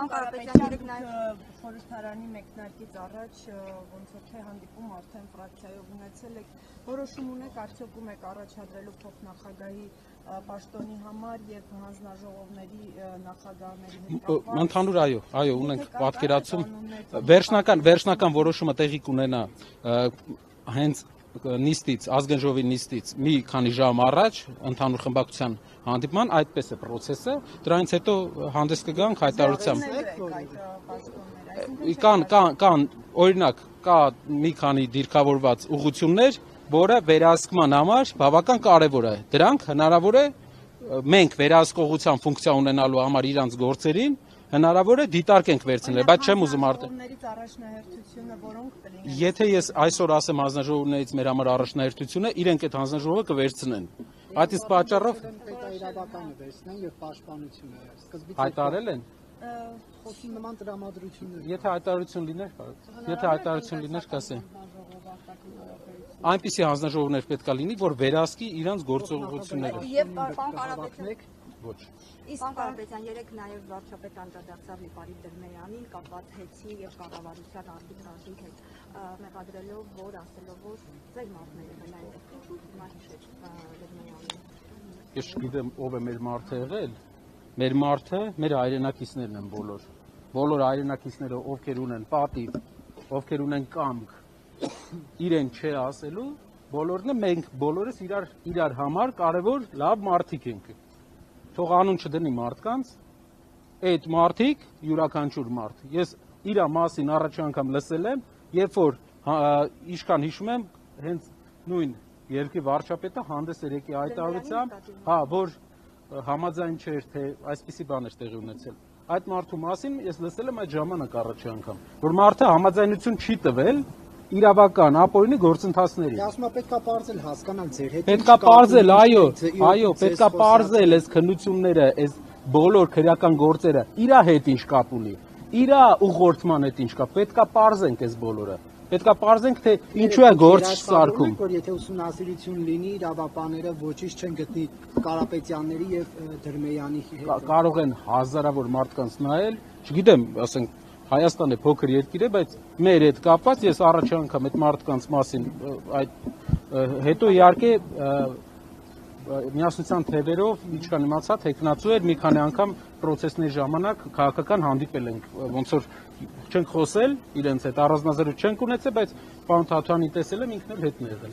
Պարոն Կարապետյան, խորհրդարանի մեկնարկից առաջ ոնց որ թե հանդիպում արդեն ֆրակցիայով ունեցել եք, որոշում ունեք արդյոք եք առաջադրելու փոխնախագահի պաշտոնի համար եւ հանձնաժողովների նախագահների հետ կապված։ Ընդհանուր այո, ունենք պատկերացում։ Վերջնական որոշումը տեղի կունենա հենց նիստից, ազգային ժողովի նիստից մի քանի ժամ առաջ ընդհանուր խմբակցության հանդիպման, այդպես է process-ը, դրանից հետո հանդես կգանք հայտարարությամբ։ Կան օրինակ, կա մի քանի դիրքավորված ուղղություններ, որը վերահսկման համար բավական կարևոր է։ Դրանք հնարավոր է մենք վերահսկողության ֆունկցիա ունենալու համար իրանց գործերին հնարավոր է դիտարկենք վերցնել, բայց չեմ ուզում Եթե ես այսօր ասեմ հանձնաժողովներից մեր համար առաջնահերթությունը, իրենք այդ հանձնաժողովը կվերցնեն։ Այդ իսկ պատճառով հայտարարել են։ Եթե հայտարարություն լիներ, կասեն։ Այնպիսի հանձնաժողովներ պետք է լինի, որ վերահսկի իրանց գործողությունները։ Եվ պարոն Կարապետյան, Ոչ։ Իսկ Կարապետյան երեք նաև վարչապետ անդրադարձավ Լիպարի Դերմեյանին կապված հետցի եւ կառավարության արբիտրաժի հետ, մեղադրելով, որ ասելով, որ ձեր մարդները գնային հիմա հիշեց Դերմեյանին։ Ես չգիտեմ ով է մեր մարդը եղել։ Մեր մարդը մեր հայրենակիցներն են բոլոր։ Բոլոր հայրենակիցները ովքեր ունեն պատիվ, ովքեր ունեն կամք, իրեն չէ ասելու, բոլորն մենք բոլորս իրար համար կարևոր լավ մարդիկ ենք։ Թող անուն չդնի մարդկանց, այդ մարդիկ յուրաքանչյուր մարդ։ Ես իրա մասին առաջ անգամ լսել եմ, երբ որ իշքան հիշում եմ, հենց նույն երկրի վարչապետը հանդես էր եկի հայտարարությամբ, որ համաձայն չէր, թե այսպիսի բան էր տեղի ունեցել։ Այդ մարդու մասին ես լսել եմ այդ ժամանակ առաջ անգամ, որ մարդը համաձայնություն չի տվել իրավական ապօրինի գործընթացների։ Ասում պետքա պարզել հասկանալ ձեր հետ։ Պետքա պարզել, այո, պետքա պարզել այս քննությունները, այս բոլոր քրեական գործերը իրա հետ ինչ կապ ունի, իրա ուղղորդման հետ ինչ կապ, պետքա պարզենք այս բոլորը։ Պետքա պարզենք, թե ինչու է գործ սարքում։ Որ եթե ուսումնասիրություն լինի, իրավապանները ոչինչ չեն գտնի Կարապետյանների եւ Դերմեյանի հետ։ Կարող են հազարավոր մարդկանց նայել, չգիտեմ, ասենք Հայաստանը փոքր երկիր է, բայց մեր հետ կապված ես առաջ անգամ այդ մարդկանց մասին հետո իհարկե միասնության թևերով ինչքան իմացա թեկնածու էր մի քանի անգամ process-ների ժամանակ քաղաքական հանդիպել ենք ոնց որ չենք խոսել իրենց հետ առանձնազրույց չենք ունեցել բայց պարոն Թաթյանին տեսել եմ ինքն էլ հետն է եղել